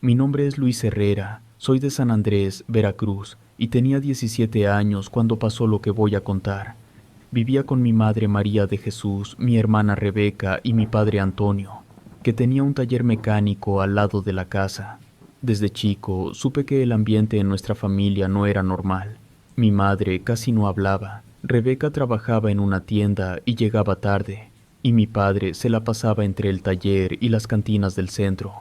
Mi nombre es Luis Herrera, soy de San Andrés, Veracruz, y tenía 17 años cuando pasó lo que voy a contar. Vivía con mi madre María de Jesús, mi hermana Rebeca y mi padre Antonio, que tenía un taller mecánico al lado de la casa. Desde chico supe que el ambiente en nuestra familia no era normal. Mi madre casi no hablaba. Rebeca trabajaba en una tienda y llegaba tarde, y mi padre se la pasaba entre el taller y las cantinas del centro.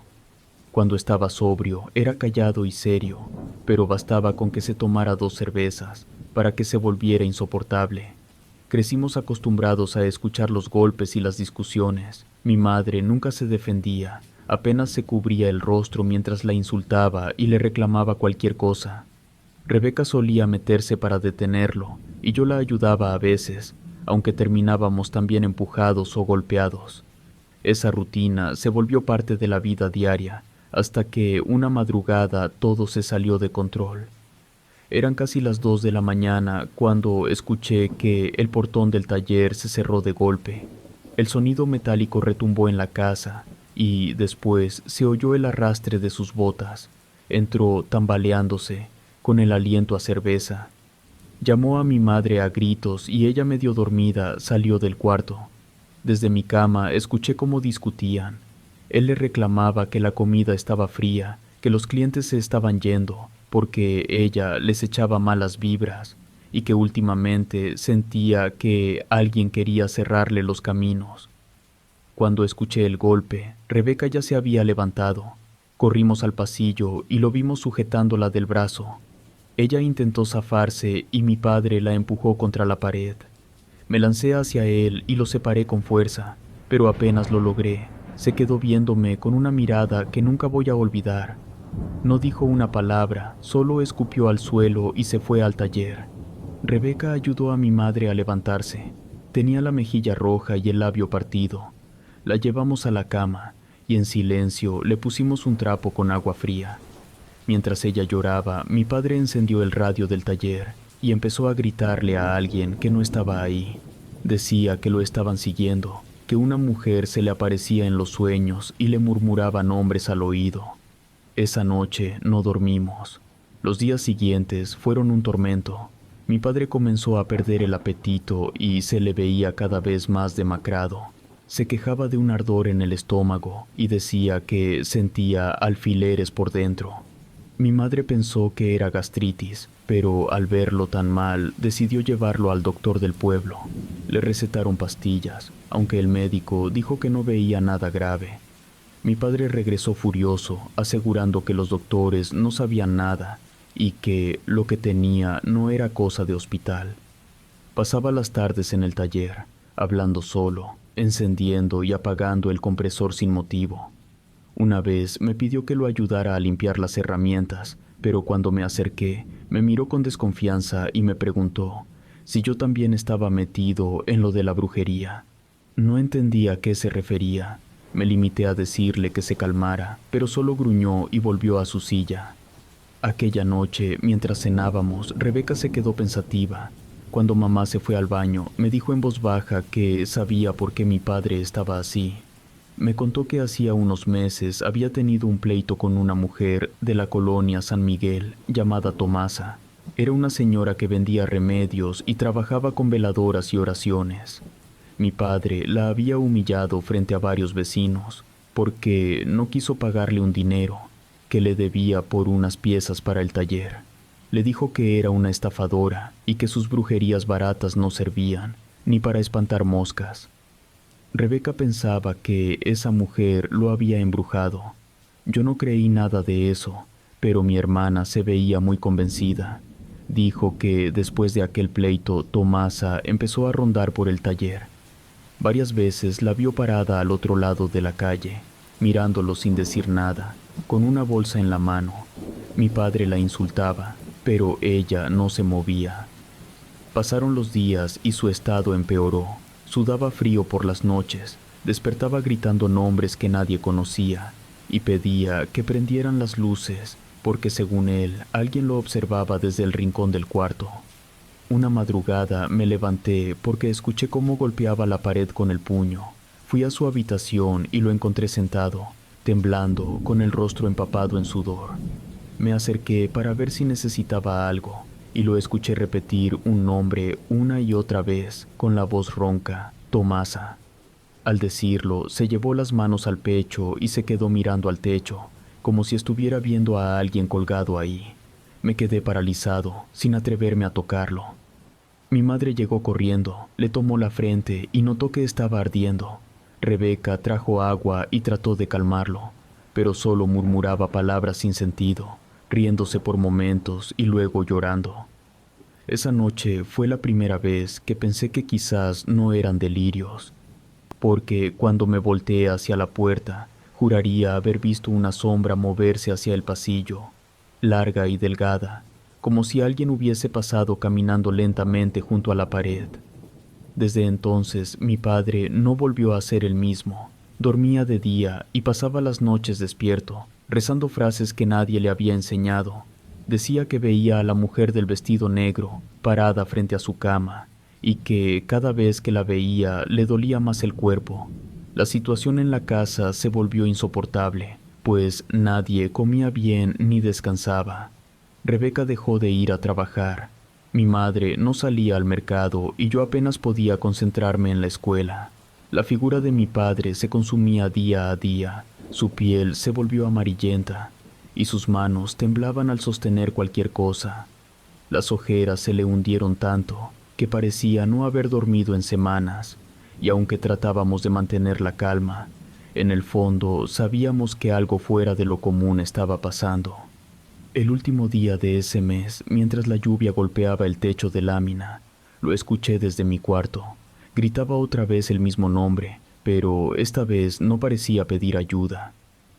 Cuando estaba sobrio, era callado y serio, pero bastaba con que se tomara 2 cervezas para que se volviera insoportable. Crecimos acostumbrados a escuchar los golpes y las discusiones. Mi madre nunca se defendía, apenas se cubría el rostro mientras la insultaba y le reclamaba cualquier cosa. Rebeca solía meterse para detenerlo, y yo la ayudaba a veces, aunque terminábamos también empujados o golpeados. Esa rutina se volvió parte de la vida diaria, hasta que una madrugada todo se salió de control. Eran casi las 2 de la mañana cuando escuché que el portón del taller se cerró de golpe. El sonido metálico retumbó en la casa y después se oyó el arrastre de sus botas. Entró tambaleándose, con el aliento a cerveza. Llamó a mi madre a gritos y ella, medio dormida, salió del cuarto. Desde mi cama escuché cómo discutían. Él le reclamaba que la comida estaba fría, que los clientes se estaban yendo, porque ella les echaba malas vibras, y que últimamente sentía que alguien quería cerrarle los caminos. Cuando escuché el golpe, Rebeca ya se había levantado. Corrimos al pasillo y lo vimos sujetándola del brazo. Ella intentó zafarse y mi padre la empujó contra la pared. Me lancé hacia él y lo separé con fuerza, pero apenas lo logré. Se quedó viéndome con una mirada que nunca voy a olvidar. No dijo una palabra, solo escupió al suelo y se fue al taller. Rebeca ayudó a mi madre a levantarse. Tenía la mejilla roja y el labio partido. La llevamos a la cama y en silencio le pusimos un trapo con agua fría. Mientras ella lloraba, mi padre encendió el radio del taller y empezó a gritarle a alguien que no estaba ahí. Decía que lo estaban siguiendo, que una mujer se le aparecía en los sueños y le murmuraba nombres al oído. Esa noche no dormimos. Los días siguientes fueron un tormento. Mi padre comenzó a perder el apetito y se le veía cada vez más demacrado. Se quejaba de un ardor en el estómago y decía que sentía alfileres por dentro. Mi madre pensó que era gastritis, pero al verlo tan mal decidió llevarlo al doctor del pueblo. Le recetaron pastillas, aunque el médico dijo que no veía nada grave. Mi padre regresó furioso, asegurando que los doctores no sabían nada y que lo que tenía no era cosa de hospital. Pasaba las tardes en el taller, hablando solo, encendiendo y apagando el compresor sin motivo. Una vez me pidió que lo ayudara a limpiar las herramientas, pero cuando me acerqué, me miró con desconfianza y me preguntó si yo también estaba metido en lo de la brujería. No entendía a qué se refería. Me limité a decirle que se calmara, pero solo gruñó y volvió a su silla. Aquella noche, mientras cenábamos, Rebeca se quedó pensativa. Cuando mamá se fue al baño, me dijo en voz baja que sabía por qué mi padre estaba así. Me contó que hacía unos meses había tenido un pleito con una mujer de la colonia San Miguel llamada Tomasa. Era una señora que vendía remedios y trabajaba con veladoras y oraciones. Mi padre la había humillado frente a varios vecinos porque no quiso pagarle un dinero que le debía por unas piezas para el taller. Le dijo que era una estafadora y que sus brujerías baratas no servían ni para espantar moscas. Rebeca pensaba que esa mujer lo había embrujado. Yo no creí nada de eso, pero mi hermana se veía muy convencida. Dijo que después de aquel pleito, Tomasa empezó a rondar por el taller. Varias veces la vio parada al otro lado de la calle, mirándolo sin decir nada, con una bolsa en la mano. Mi padre la insultaba, pero ella no se movía. Pasaron los días y su estado empeoró. Sudaba frío por las noches, despertaba gritando nombres que nadie conocía y pedía que prendieran las luces porque según él alguien lo observaba desde el rincón del cuarto. Una madrugada me levanté porque escuché cómo golpeaba la pared con el puño. Fui a su habitación y lo encontré sentado, temblando, con el rostro empapado en sudor. Me acerqué para ver si necesitaba algo, y lo escuché repetir un nombre una y otra vez, con la voz ronca: Tomasa. Al decirlo, se llevó las manos al pecho y se quedó mirando al techo, como si estuviera viendo a alguien colgado ahí. Me quedé paralizado, sin atreverme a tocarlo. Mi madre llegó corriendo, le tomó la frente y notó que estaba ardiendo. Rebeca trajo agua y trató de calmarlo, pero solo murmuraba palabras sin sentido, riéndose por momentos y luego llorando. Esa noche fue la primera vez que pensé que quizás no eran delirios, porque cuando me volteé hacia la puerta, juraría haber visto una sombra moverse hacia el pasillo, larga y delgada, como si alguien hubiese pasado caminando lentamente junto a la pared. Desde entonces mi padre no volvió a ser el mismo. Dormía de día y pasaba las noches despierto, rezando frases que nadie le había enseñado. Decía que veía a la mujer del vestido negro parada frente a su cama y que cada vez que la veía le dolía más el cuerpo. La situación en la casa se volvió insoportable, pues nadie comía bien ni descansaba. Rebeca dejó de ir a trabajar. Mi madre no salía al mercado y yo apenas podía concentrarme en la escuela. La figura de mi padre se consumía día a día, su piel se volvió amarillenta y sus manos temblaban al sostener cualquier cosa. Las ojeras se le hundieron tanto que parecía no haber dormido en semanas, y aunque tratábamos de mantener la calma, en el fondo sabíamos que algo fuera de lo común estaba pasando. El último día de ese mes, mientras la lluvia golpeaba el techo de lámina, lo escuché desde mi cuarto. Gritaba otra vez el mismo nombre, pero esta vez no parecía pedir ayuda.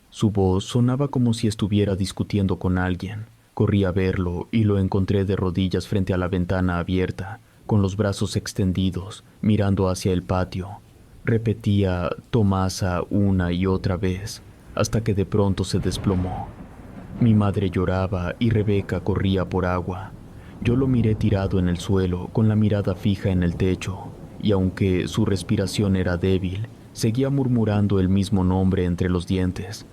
Su voz sonaba como si estuviera discutiendo con alguien. Corrí a verlo y lo encontré de rodillas frente a la ventana abierta, con los brazos extendidos, mirando hacia el patio. Repetía Tomasa una y otra vez, hasta que de pronto se desplomó. Mi madre lloraba y Rebeca corría por agua. Yo lo miré tirado en el suelo, con la mirada fija en el techo, y aunque su respiración era débil, seguía murmurando el mismo nombre entre los dientes.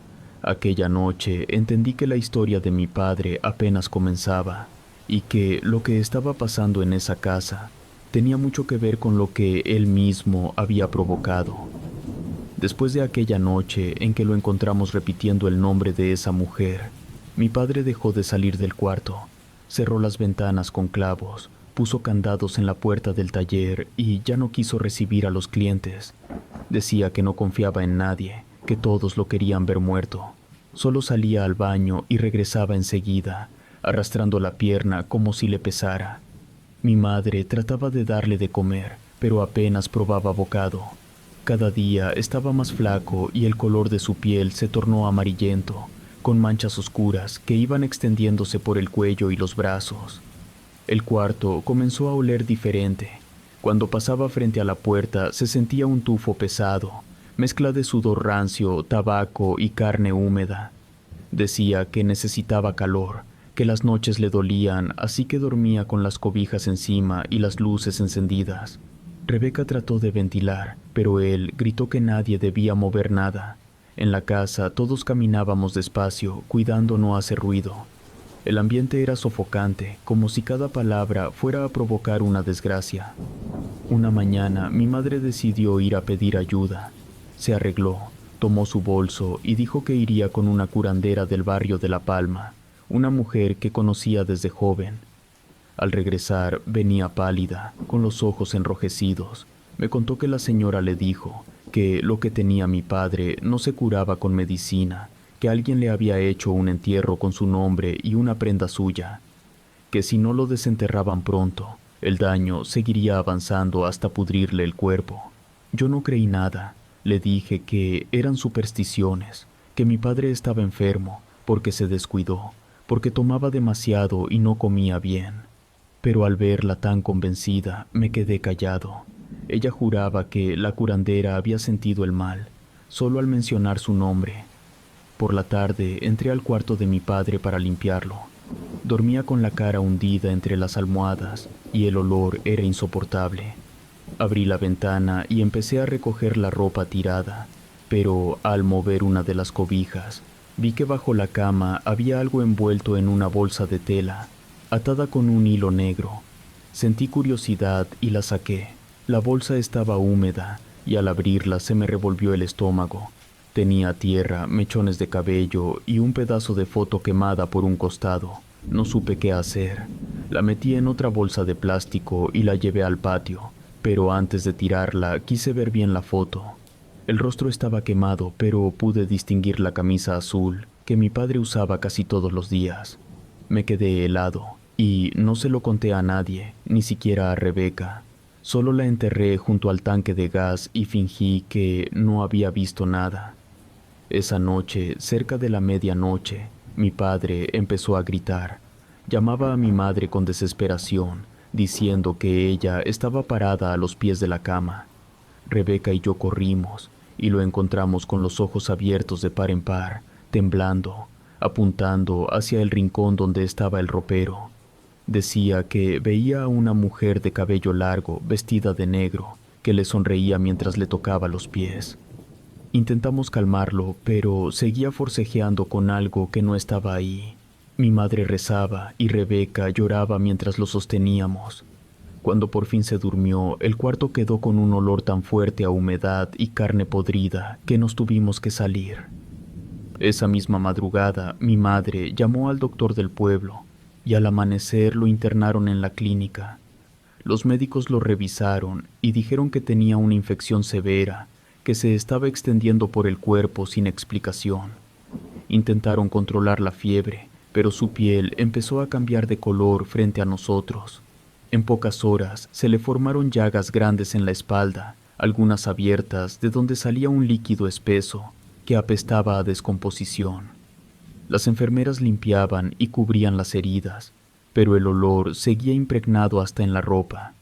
Aquella noche entendí que la historia de mi padre apenas comenzaba, y que lo que estaba pasando en esa casa tenía mucho que ver con lo que él mismo había provocado. Después de aquella noche en que lo encontramos repitiendo el nombre de esa mujer, mi padre dejó de salir del cuarto, cerró las ventanas con clavos, puso candados en la puerta del taller y ya no quiso recibir a los clientes. Decía que no confiaba en nadie, que todos lo querían ver muerto. Solo salía al baño y regresaba enseguida, arrastrando la pierna como si le pesara. Mi madre trataba de darle de comer, pero apenas probaba bocado. Cada día estaba más flaco y el color de su piel se tornó amarillento, con manchas oscuras que iban extendiéndose por el cuello y los brazos. El cuarto comenzó a oler diferente. Cuando pasaba frente a la puerta se sentía un tufo pesado, mezcla de sudor rancio, tabaco y carne húmeda. Decía que necesitaba calor, que las noches le dolían, así que dormía con las cobijas encima y las luces encendidas. Rebeca trató de ventilar, pero él gritó que nadie debía mover nada. En la casa todos caminábamos despacio, cuidando no hacer ruido. El ambiente era sofocante, como si cada palabra fuera a provocar una desgracia. Una mañana mi madre decidió ir a pedir ayuda. Se arregló, tomó su bolso y dijo que iría con una curandera del barrio de La Palma, una mujer que conocía desde joven. Al regresar venía pálida, con los ojos enrojecidos. Me contó que la señora le dijo que lo que tenía mi padre no se curaba con medicina, que alguien le había hecho un entierro con su nombre y una prenda suya, que si no lo desenterraban pronto, el daño seguiría avanzando hasta pudrirle el cuerpo. Yo no creí nada. Le dije que eran supersticiones, que mi padre estaba enfermo porque se descuidó, porque tomaba demasiado y no comía bien. Pero al verla tan convencida, me quedé callado. Ella juraba que la curandera había sentido el mal, solo al mencionar su nombre. Por la tarde entré al cuarto de mi padre para limpiarlo. Dormía con la cara hundida entre las almohadas y el olor era insoportable. Abrí la ventana y empecé a recoger la ropa tirada, pero al mover una de las cobijas, vi que bajo la cama había algo envuelto en una bolsa de tela, atada con un hilo negro. Sentí curiosidad y la saqué. La bolsa estaba húmeda y al abrirla se me revolvió el estómago. Tenía tierra, mechones de cabello y un pedazo de foto quemada por un costado. No supe qué hacer. La metí en otra bolsa de plástico y la llevé al patio, pero antes de tirarla quise ver bien la foto. El rostro estaba quemado, pero pude distinguir la camisa azul que mi padre usaba casi todos los días. Me quedé helado y no se lo conté a nadie, ni siquiera a Rebeca. Solo la enterré junto al tanque de gas y fingí que no había visto nada. Esa noche, cerca de la medianoche, mi padre empezó a gritar. Llamaba a mi madre con desesperación, diciendo que ella estaba parada a los pies de la cama. Rebeca y yo corrimos y lo encontramos con los ojos abiertos de par en par, temblando, apuntando hacia el rincón donde estaba el ropero. Decía que veía a una mujer de cabello largo, vestida de negro, que le sonreía mientras le tocaba los pies. Intentamos calmarlo, pero seguía forcejeando con algo que no estaba ahí. Mi madre rezaba y Rebeca lloraba mientras lo sosteníamos. Cuando por fin se durmió, el cuarto quedó con un olor tan fuerte a humedad y carne podrida que nos tuvimos que salir. Esa misma madrugada, mi madre llamó al doctor del pueblo y al amanecer lo internaron en la clínica. Los médicos lo revisaron y dijeron que tenía una infección severa que se estaba extendiendo por el cuerpo sin explicación. Intentaron controlar la fiebre, pero su piel empezó a cambiar de color frente a nosotros. En pocas horas se le formaron llagas grandes en la espalda, algunas abiertas de donde salía un líquido espeso que apestaba a descomposición. Las enfermeras limpiaban y cubrían las heridas, pero el olor seguía impregnado hasta en la ropa.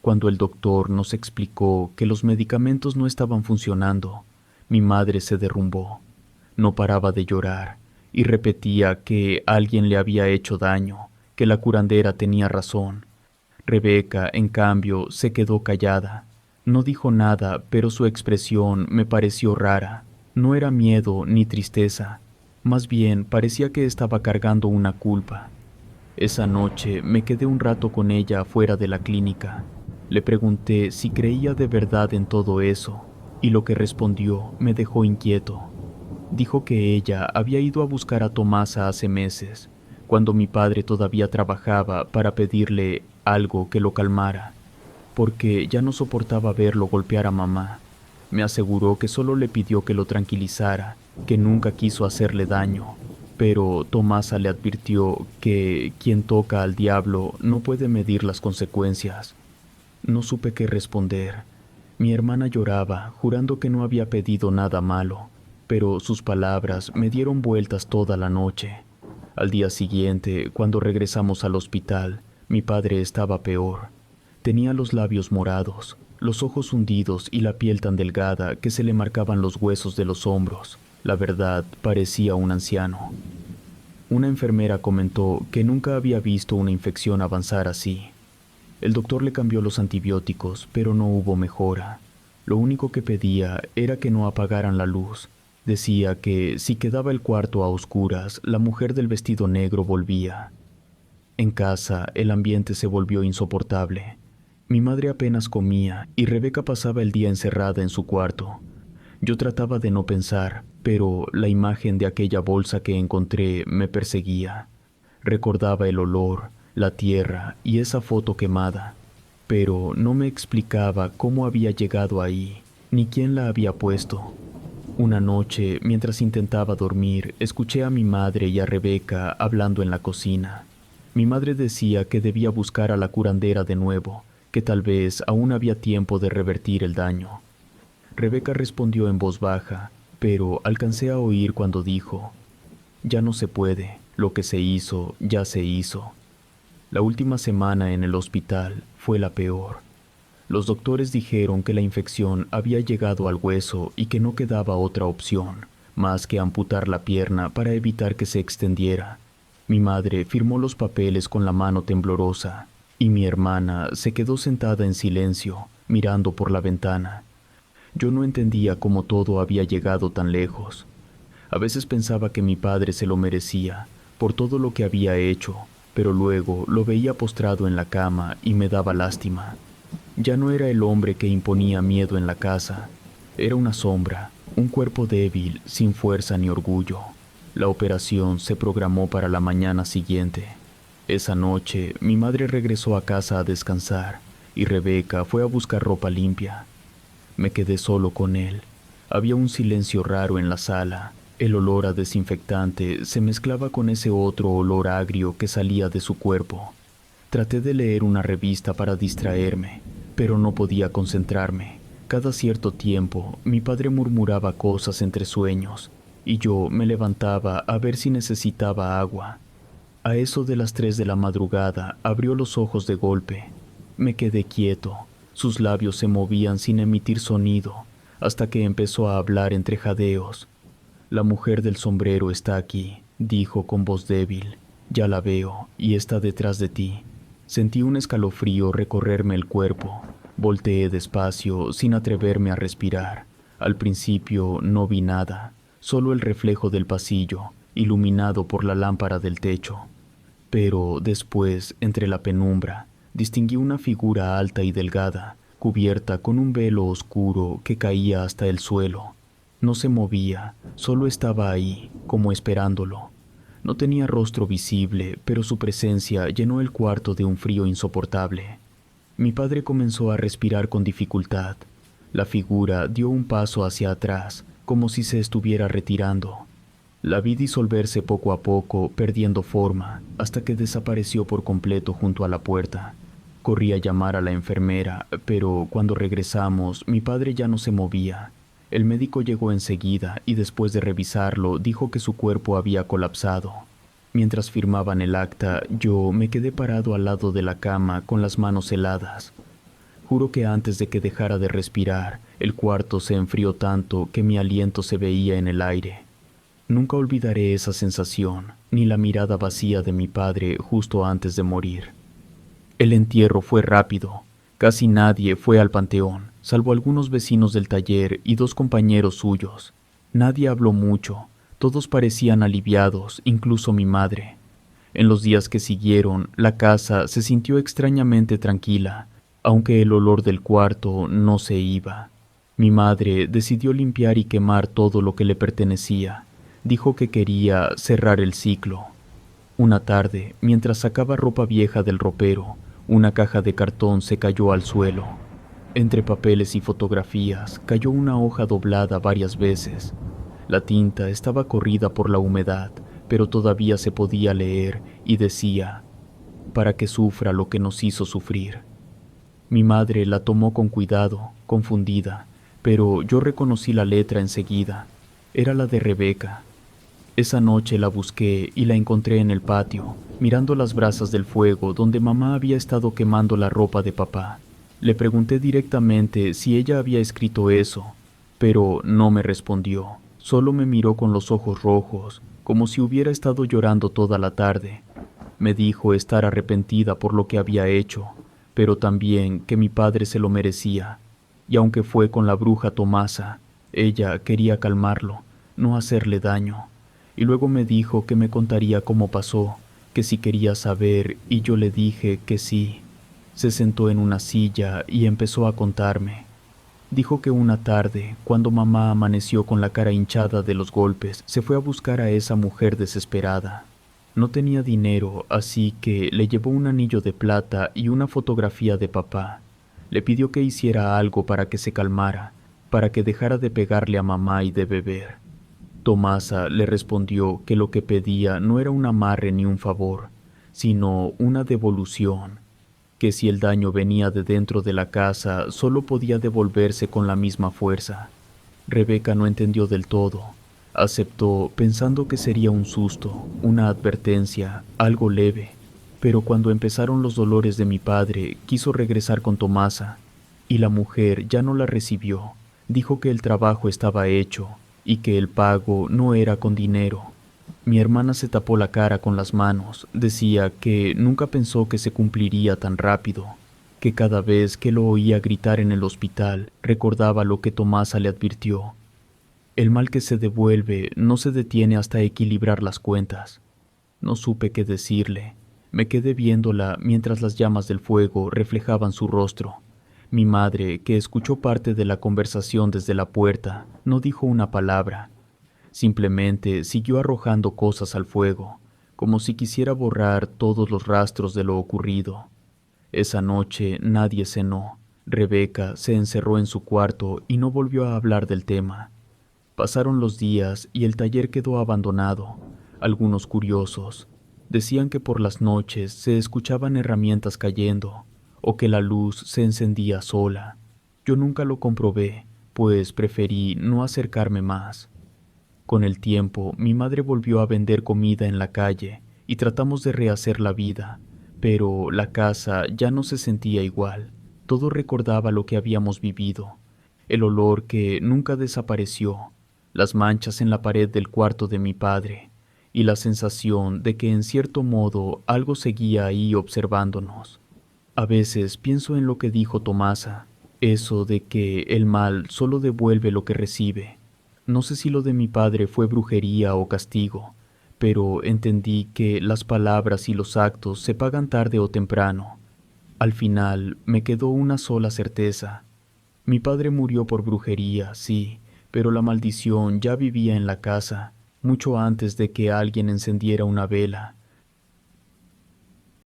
Cuando el doctor nos explicó que los medicamentos no estaban funcionando, mi madre se derrumbó. No paraba de llorar y repetía que alguien le había hecho daño, que la curandera tenía razón. Rebeca, en cambio, se quedó callada. No dijo nada, pero su expresión me pareció rara. No era miedo ni tristeza. Más bien parecía que estaba cargando una culpa. Esa noche me quedé un rato con ella afuera de la clínica. Le pregunté si creía de verdad en todo eso, y lo que respondió me dejó inquieto. Dijo que ella había ido a buscar a Tomasa hace meses, cuando mi padre todavía trabajaba, para pedirle algo que lo calmara, porque ya no soportaba verlo golpear a mamá. Me aseguró que solo le pidió que lo tranquilizara, que nunca quiso hacerle daño, pero Tomasa le advirtió que quien toca al diablo no puede medir las consecuencias. No supe qué responder. Mi hermana lloraba, jurando que no había pedido nada malo, pero sus palabras me dieron vueltas toda la noche. Al día siguiente, cuando regresamos al hospital, mi padre estaba peor. Tenía los labios morados, los ojos hundidos y la piel tan delgada que se le marcaban los huesos de los hombros. La verdad, parecía un anciano. Una enfermera comentó que nunca había visto una infección avanzar así. El doctor le cambió los antibióticos, pero no hubo mejora. Lo único que pedía era que no apagaran la luz. Decía que si quedaba el cuarto a oscuras, la mujer del vestido negro volvía. En casa, el ambiente se volvió insoportable. Mi madre apenas comía y Rebeca pasaba el día encerrada en su cuarto. Yo trataba de no pensar, pero la imagen de aquella bolsa que encontré me perseguía. Recordaba el olor, la tierra y esa foto quemada, pero no me explicaba cómo había llegado ahí, ni quién la había puesto. Una noche, mientras intentaba dormir, escuché a mi madre y a Rebeca hablando en la cocina. Mi madre decía que debía buscar a la curandera de nuevo, que tal vez aún había tiempo de revertir el daño. Rebeca respondió en voz baja, pero alcancé a oír cuando dijo: «Ya no se puede, lo que se hizo, ya se hizo». La última semana en el hospital fue la peor. Los doctores dijeron que la infección había llegado al hueso y que no quedaba otra opción más que amputar la pierna para evitar que se extendiera. Mi madre firmó los papeles con la mano temblorosa y mi hermana se quedó sentada en silencio, mirando por la ventana. Yo no entendía cómo todo había llegado tan lejos. A veces pensaba que mi padre se lo merecía por todo lo que había hecho, pero luego lo veía postrado en la cama y me daba lástima. Ya no era el hombre que imponía miedo en la casa. Era una sombra, un cuerpo débil, sin fuerza ni orgullo. La operación se programó para la mañana siguiente. Esa noche, mi madre regresó a casa a descansar y Rebeca fue a buscar ropa limpia. Me quedé solo con él. Había un silencio raro en la sala. El olor a desinfectante se mezclaba con ese otro olor agrio que salía de su cuerpo. Traté de leer una revista para distraerme, pero no podía concentrarme. Cada cierto tiempo, mi padre murmuraba cosas entre sueños, y yo me levantaba a ver si necesitaba agua. A eso de las 3 de la madrugada, abrió los ojos de golpe. Me quedé quieto. Sus labios se movían sin emitir sonido, hasta que empezó a hablar entre jadeos. «La mujer del sombrero está aquí», dijo con voz débil. «Ya la veo, y está detrás de ti». Sentí un escalofrío recorrerme el cuerpo. Volteé despacio, sin atreverme a respirar. Al principio no vi nada, solo el reflejo del pasillo, iluminado por la lámpara del techo. Pero después, entre la penumbra, distinguí una figura alta y delgada, cubierta con un velo oscuro que caía hasta el suelo. No se movía, solo estaba ahí, como esperándolo. No tenía rostro visible, pero su presencia llenó el cuarto de un frío insoportable. Mi padre comenzó a respirar con dificultad. La figura dio un paso hacia atrás, como si se estuviera retirando. La vi disolverse poco a poco, perdiendo forma, hasta que desapareció por completo junto a la puerta. Corrí a llamar a la enfermera, pero cuando regresamos, mi padre ya no se movía. El médico llegó enseguida y después de revisarlo dijo que su cuerpo había colapsado. Mientras firmaban el acta, yo me quedé parado al lado de la cama con las manos heladas. Juro que antes de que dejara de respirar, el cuarto se enfrió tanto que mi aliento se veía en el aire. Nunca olvidaré esa sensación, ni la mirada vacía de mi padre justo antes de morir. El entierro fue rápido. Casi nadie fue al panteón, salvo algunos vecinos del taller y 2 compañeros suyos. Nadie habló mucho, todos parecían aliviados, incluso mi madre. En los días que siguieron, la casa se sintió extrañamente tranquila, aunque el olor del cuarto no se iba. Mi madre decidió limpiar y quemar todo lo que le pertenecía. Dijo que quería cerrar el ciclo. Una tarde, mientras sacaba ropa vieja del ropero, una caja de cartón se cayó al suelo. Entre papeles y fotografías cayó una hoja doblada varias veces. La tinta estaba corrida por la humedad, pero todavía se podía leer y decía: «Para que sufra lo que nos hizo sufrir». Mi madre la tomó con cuidado, confundida, pero yo reconocí la letra enseguida. Era la de Rebeca. Esa noche la busqué y la encontré en el patio, mirando las brasas del fuego donde mamá había estado quemando la ropa de papá. Le pregunté directamente si ella había escrito eso, pero no me respondió. Solo me miró con los ojos rojos, como si hubiera estado llorando toda la tarde. Me dijo estar arrepentida por lo que había hecho, pero también que mi padre se lo merecía. Y aunque fue con la bruja Tomasa, ella quería calmarlo, no hacerle daño. Y luego me dijo que me contaría cómo pasó, que si quería saber, y yo le dije que sí. Se sentó en una silla y empezó a contarme. Dijo que una tarde, cuando mamá amaneció con la cara hinchada de los golpes, se fue a buscar a esa mujer desesperada. No tenía dinero, así que le llevó un anillo de plata y una fotografía de papá. Le pidió que hiciera algo para que se calmara, para que dejara de pegarle a mamá y de beber. Tomasa le respondió que lo que pedía no era un amarre ni un favor, sino una devolución, que si el daño venía de dentro de la casa, solo podía devolverse con la misma fuerza. Rebeca no entendió del todo. Aceptó pensando que sería un susto, una advertencia, algo leve, pero cuando empezaron los dolores de mi padre, quiso regresar con Tomasa, y la mujer ya no la recibió. Dijo que el trabajo estaba hecho y que el pago no era con dinero. Mi hermana se tapó la cara con las manos, decía que nunca pensó que se cumpliría tan rápido, que cada vez que lo oía gritar en el hospital recordaba lo que Tomasa le advirtió. El mal que se devuelve no se detiene hasta equilibrar las cuentas. No supe qué decirle. Me quedé viéndola mientras las llamas del fuego reflejaban su rostro. Mi madre, que escuchó parte de la conversación desde la puerta, no dijo una palabra. Simplemente siguió arrojando cosas al fuego, como si quisiera borrar todos los rastros de lo ocurrido. Esa noche nadie cenó. Rebeca se encerró en su cuarto y no volvió a hablar del tema. Pasaron los días y el taller quedó abandonado. Algunos curiosos decían que por las noches se escuchaban herramientas cayendo o que la luz se encendía sola. Yo nunca lo comprobé, pues preferí no acercarme más. Con el tiempo, mi madre volvió a vender comida en la calle y tratamos de rehacer la vida, pero la casa ya no se sentía igual. Todo recordaba lo que habíamos vivido, el olor que nunca desapareció, las manchas en la pared del cuarto de mi padre y la sensación de que en cierto modo algo seguía ahí observándonos. A veces pienso en lo que dijo Tomasa, eso de que el mal solo devuelve lo que recibe. No sé si lo de mi padre fue brujería o castigo, pero entendí que las palabras y los actos se pagan tarde o temprano. Al final me quedó una sola certeza. Mi padre murió por brujería, sí, pero la maldición ya vivía en la casa, mucho antes de que alguien encendiera una vela.